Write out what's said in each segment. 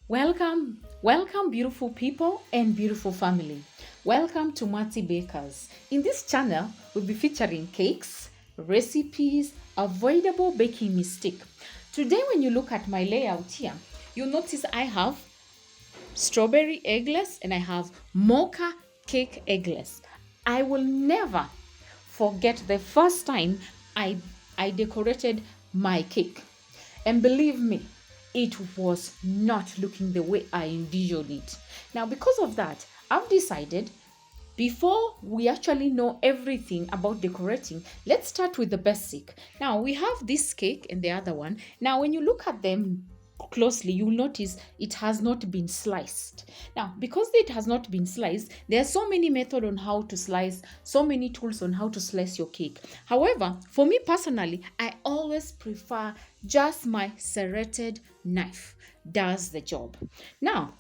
Welcome, beautiful people and beautiful family. Welcome to Mati Bakers. In this channel, we'll be featuring cakes, recipes, avoidable baking mistake. Today, when you look at my layout here, you'll notice I have strawberry eggless and I have mocha cake eggless. I will never forget the first time I decorated my cake. And believe me, it was not looking the way I envisioned it. Now, because of that, I've decided before we actually know everything about decorating, let's start with the basic. Now, we have this cake and the other one. Now, when you look at them closely, you'll notice it has not been sliced. Now, because it has not been sliced, there are so many methods on how to slice, so many tools on how to slice your cake. However, for me personally, I always prefer just my serrated knife does the job. Now,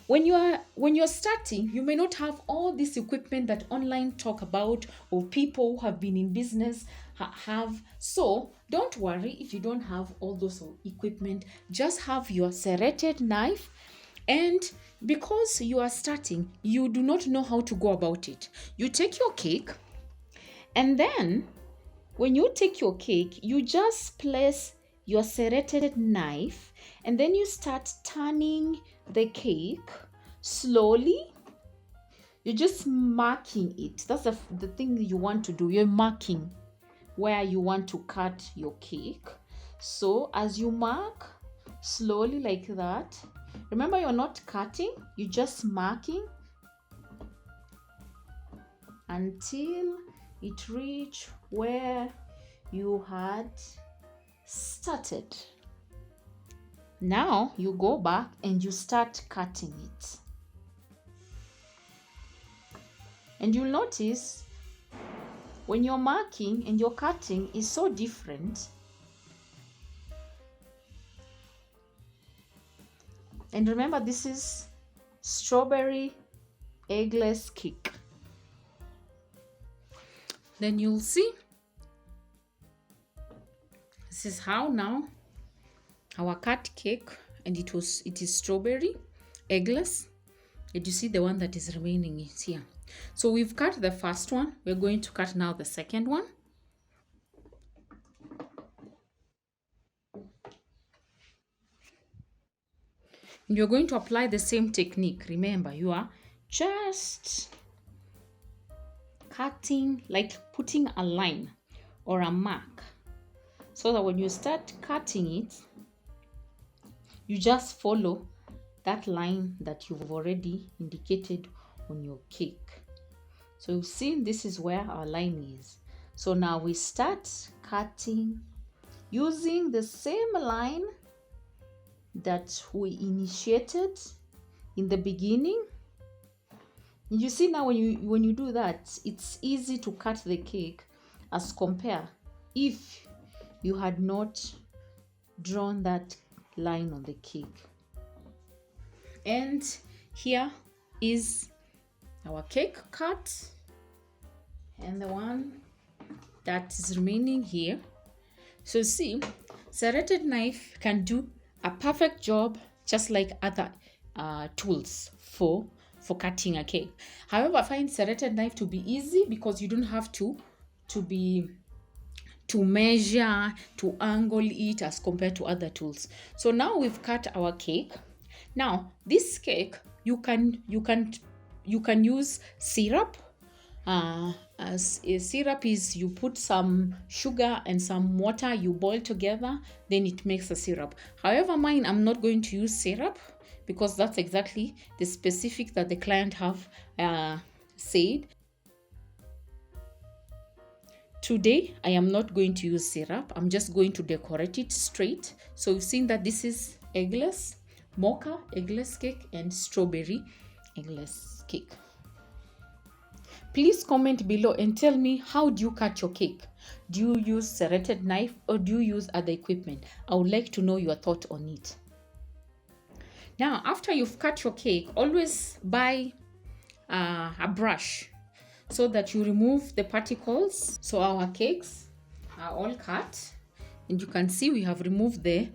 when you're starting, you may not have all this equipment that online talk about or people who have been in business have. So don't worry if you don't have all those equipment. Just have your serrated knife, and because you are starting, you do not know how to go about it. You take your cake, and then when you take your cake, you just place your serrated knife, and then you start turning the cake slowly. You're just marking it. That's the thing you want to do. You're marking where you want to cut your cake. So as you mark slowly like that, remember you're not cutting, you're just marking until it reach where you had started. Now you go back and you start cutting it. And you'll notice when you're marking and you're cutting is so different. And remember, this is strawberry eggless cake. Then you'll see this is how now our cut cake, and it is strawberry eggless, and you see the one that is remaining is here. So we've cut the first one, we're going to cut now the second one. And you're going to apply the same technique. Remember, you are just cutting, like putting a line or a mark, so that when you start cutting it, you just follow that line that you've already indicated on your cake. So you've seen this is where our line is. So now we start cutting using the same line that we initiated in the beginning. You see now when you do that, it's easy to cut the cake as compare if you had not drawn that line on the cake. And here is our cake cut, and the one that is remaining here. So see, serrated knife can do a perfect job, just like other tools for cutting a cake. However, I find serrated knife to be easy because you don't have to measure, to angle it as compared to other tools. So now we've cut our cake. Now this cake, you can use syrup. As a syrup is, you put some sugar and some water, you boil together, then it makes a syrup. However, mine, I'm not going to use syrup because that's exactly the specific that the client have said. Today, I am not going to use syrup. I'm just going to decorate it straight. So you've seen that this is eggless, mocha eggless cake, and strawberry eggless cake. Please comment below and tell me, how do you cut your cake? Do you use serrated knife or do you use other equipment? I would like to know your thought on it. Now, after you've cut your cake, always buy a brush so that you remove the particles. So our cakes are all cut, and you can see we have removed the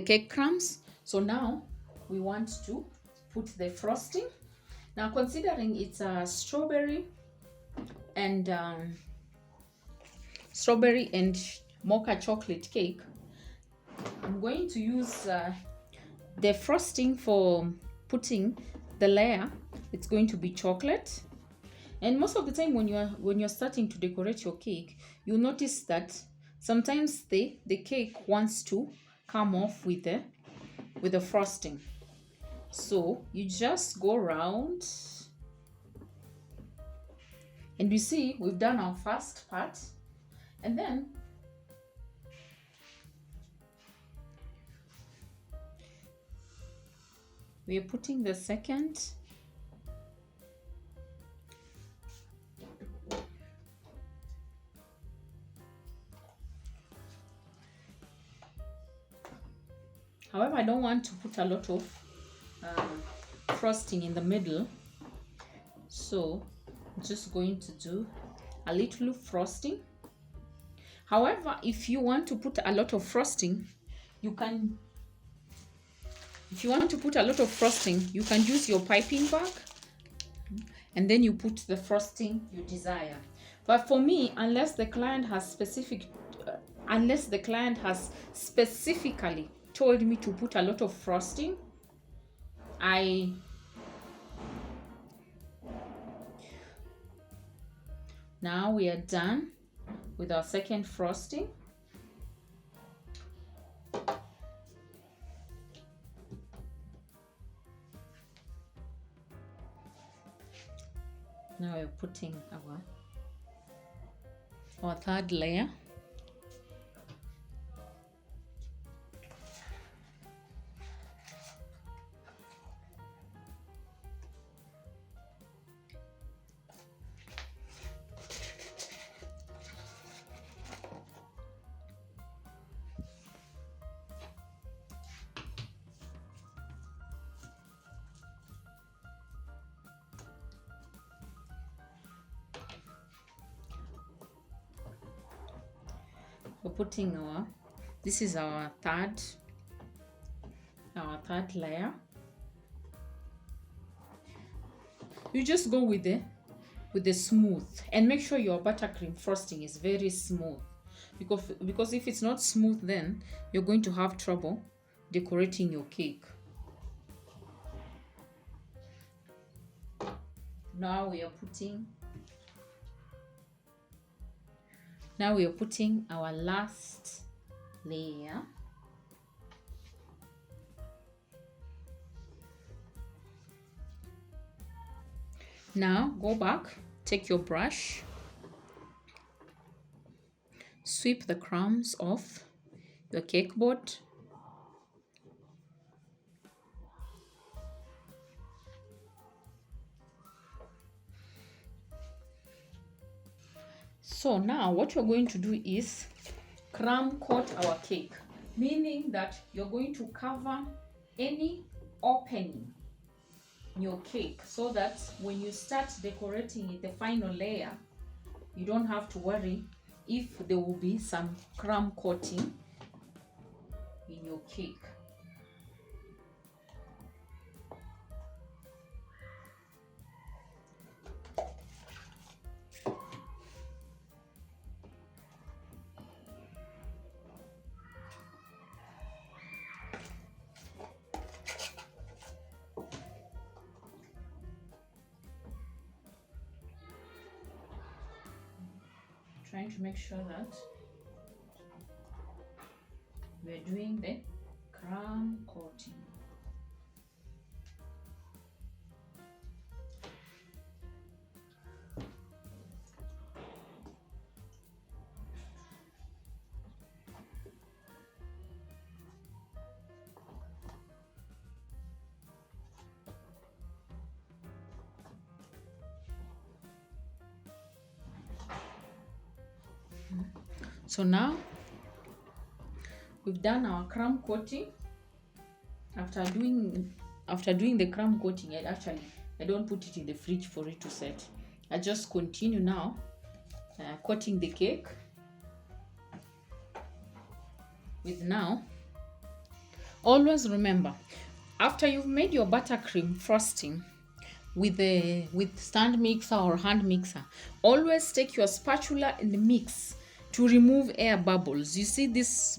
cake crumbs. So now we want to put the frosting. Now, considering it's a strawberry and mocha chocolate cake, I'm going to use the frosting for putting the layer. It's going to be chocolate. And most of the time when you're starting to decorate your cake, you'll notice that sometimes the cake wants to come off with the frosting. So you just go around, and you see we've done our first part, and then we are putting the second. However, I don't want to put a lot of frosting in the middle, so I'm just going to do a little frosting. However, if you want to put a lot of frosting, you can use your piping bag, and then you put the frosting you desire. But for me, unless the client has specifically told me to put a lot of frosting, now we are done with our second frosting. Now we're putting our third layer. We're putting this is our third layer. You just go with the smooth, and make sure your buttercream frosting is very smooth, because if it's not smooth, then you're going to have trouble decorating your cake. Now we are putting our last layer. Now go back, take your brush, sweep the crumbs off your cake board. So now what you're going to do is crumb coat our cake, meaning that you're going to cover any opening in your cake, so that when you start decorating it, the final layer, you don't have to worry if there will be some crumb coating in your cake. Trying to make sure that we're doing the crumb coating. So now we've done our crumb coating. After doing the crumb coating, I don't put it in the fridge for it to set. I just continue now coating the cake with Always remember, after you've made your buttercream frosting with stand mixer or hand mixer, always take your spatula and mix to remove air bubbles. You see this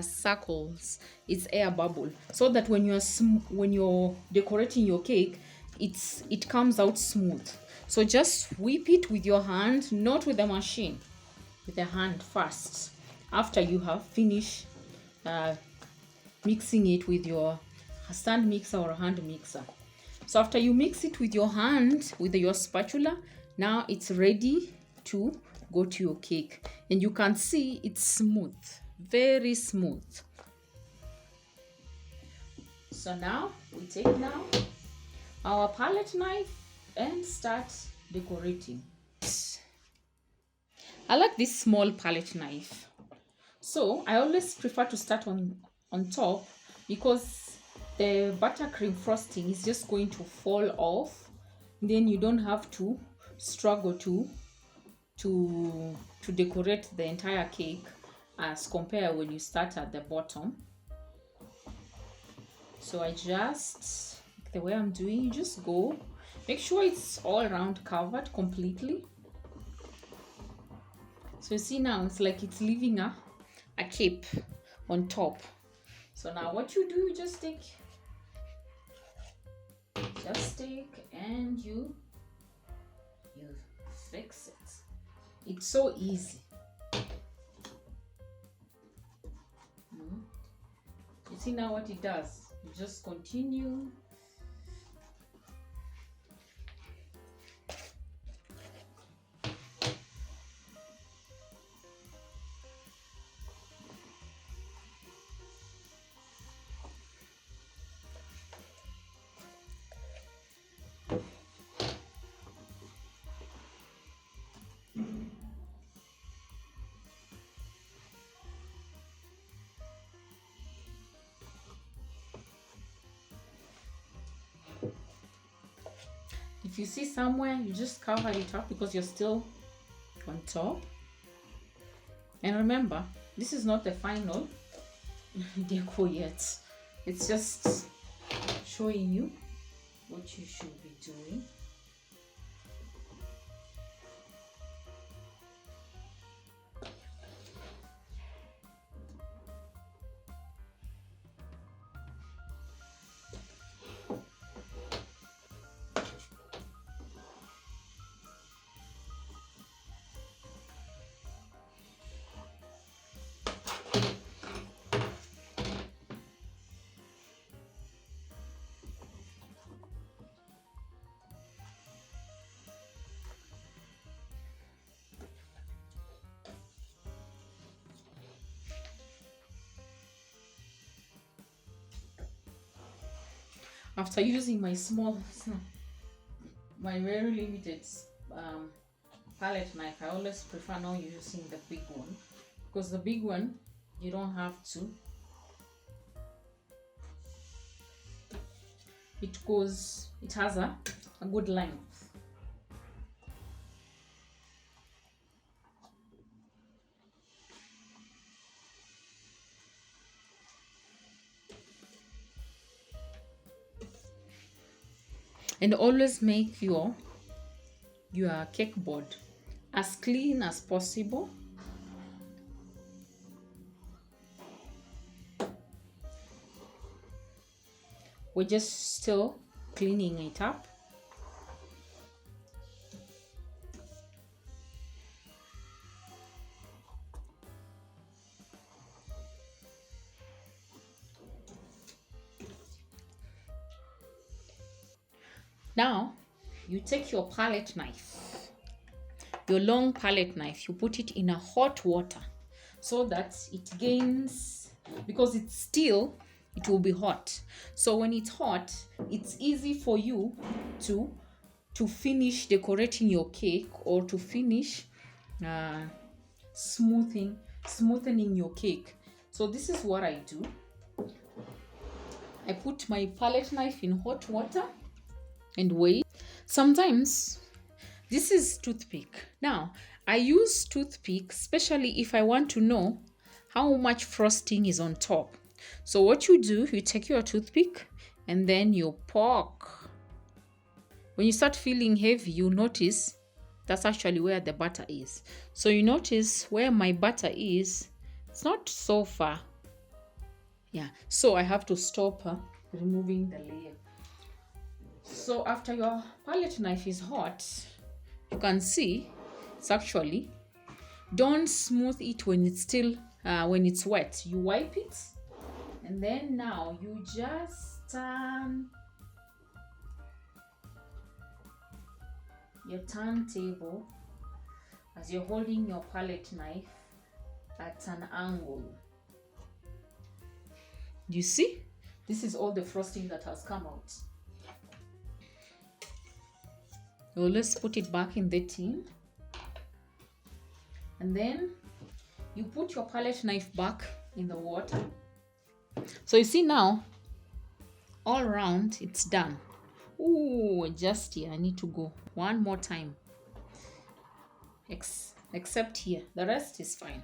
circles, it's air bubble, so that when you're decorating your cake, it comes out smooth. So just whip it with your hand, not with the machine, with the hand first, after you have finished mixing it with your stand mixer or hand mixer. So after you mix it with your hand, with your spatula, now it's ready to go to your cake. And you can see it's smooth, very smooth. So now we take our palette knife and start decorating. I like this small palette knife. So I always prefer to start on top, because the buttercream frosting is just going to fall off. Then you don't have to struggle to decorate the entire cake, as compared when you start at the bottom. So I just, the way I'm doing, you just go, make sure it's all around covered completely. So you see now it's like it's leaving a cape on top. So now what you do, you just take and you fix it. It's so easy. You see now what it does, you just continue. If you see somewhere, you just cover it up because you're still on top. And remember, this is not the final decor yet. It's just showing you what you should be doing. After using my very limited palette knife, I always prefer now using the big one, because the big one, you don't have to. It has a good length. And always make your cake board as clean as possible. We're just still cleaning it up. Now, you take your palette knife, your long palette knife, you put it in a hot water so that it gains, because it's still, it will be hot. So when it's hot, it's easy for you to finish decorating your cake, or to finish smoothening your cake. So this is what I do. I put my palette knife in hot water and wait. Sometimes this is toothpick. Now I use toothpick especially if I want to know how much frosting is on top. So what you do, you take your toothpick and then you poke. When you start feeling heavy, you notice that's actually where the butter is. So you notice where my butter is, it's not so far. Yeah, so I have to stop removing the layer. So after your palette knife is hot, you can see it's actually, don't smooth it when it's still when it's wet. You wipe it and then now you just turn your turntable as you're holding your palette knife at an angle. You see, this is all the frosting that has come out. So let's put it back in the tin, and then you put your palette knife back in the water. So you see now, all around it's done. Ooh, just here I need to go one more time. Except here, the rest is fine.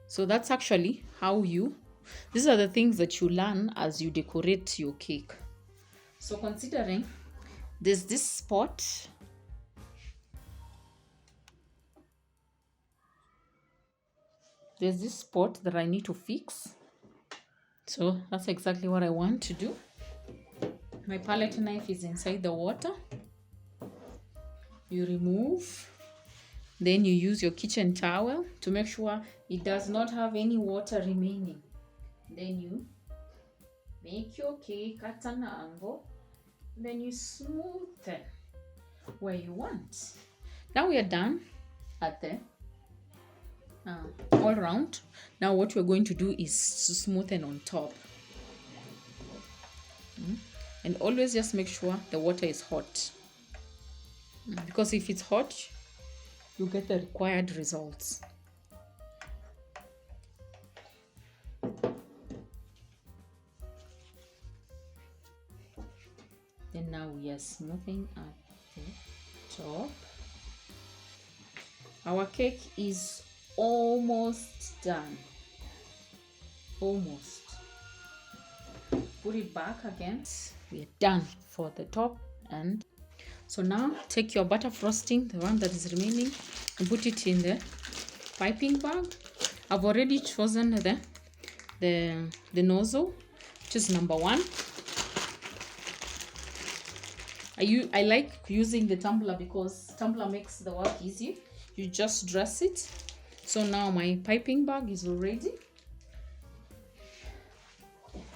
So that's actually how these are the things that you learn as you decorate your cake. So considering there's this spot, that I need to fix. So that's exactly what I want to do. My palette knife is inside the water. You remove, then you use your kitchen towel to make sure it does not have any water remaining. Then you make your cake at an angle, then you smoothen where you want. Now we are done at the all around. Now what we're going to do is to smoothen on top. And always just make sure the water is hot, because if it's hot, you get the required results. Then now we are smoothing at the top. Our cake is almost done. Almost. Put it back again. We're done for the top. And so now take your butter frosting, the one that is remaining, and put it in the piping bag. I've already chosen the nozzle, which is number 1. I like using the tumbler because tumbler makes the work easy. You just dress it. So now my piping bag is ready.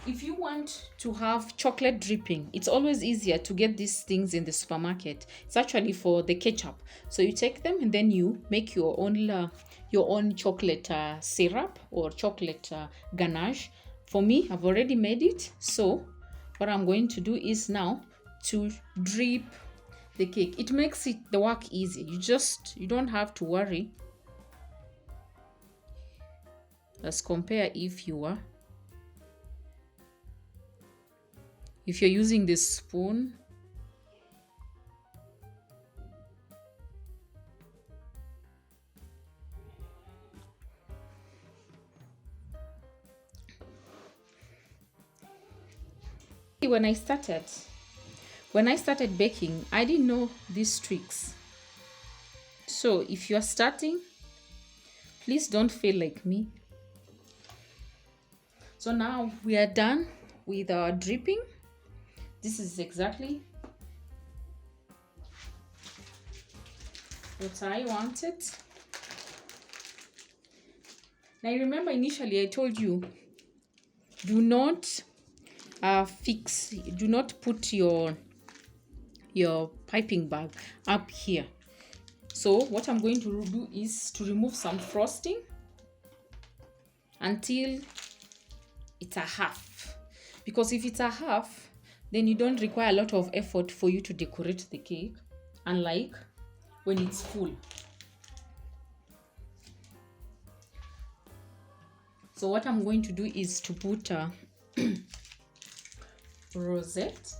If you want to have chocolate dripping, it's always easier to get these things in the supermarket. It's actually for the ketchup. So you take them and then you make your own chocolate syrup or chocolate ganache. For me, I've already made it. So what I'm going to do is now to drip the cake. It makes the work easy. You don't have to worry. Let's compare if you're using this spoon. When I started baking, I didn't know these tricks. So if you are starting, please don't fail like me. So now we are done with our dripping. This is exactly what I wanted. Now remember, initially I told you, do not put your piping bag up here. So what I'm going to do is to remove some frosting until it's a half, because if it's a half, then you don't require a lot of effort for you to decorate the cake, unlike when it's full. So what I'm going to do is to put a rosette.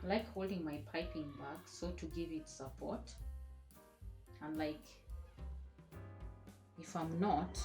I like holding my piping bag so to give it support, and like if I'm not,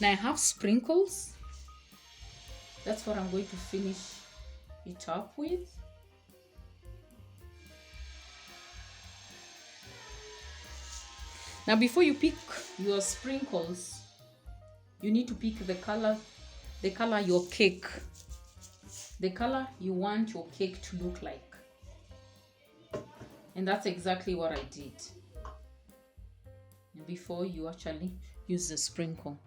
now I have sprinkles. That's what I'm going to finish it up with. Now before you pick your sprinkles, you need to pick the color your cake, the color you want your cake to look like. And that's exactly what I did before you actually use the sprinkle.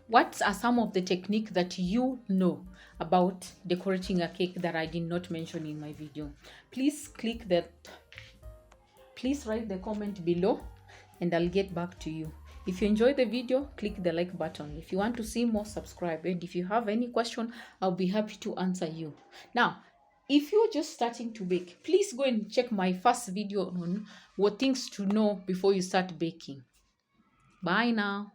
What are some of the techniques that you know about decorating a cake that I did not mention in my video? Please write the comment below and I'll get back to you. If you enjoyed the video, click the like button. If you want to see more, subscribe. And if you have any question, I'll be happy to answer you. Now, if you're just starting to bake, please go and check my first video on what things to know before you start baking. Bye now.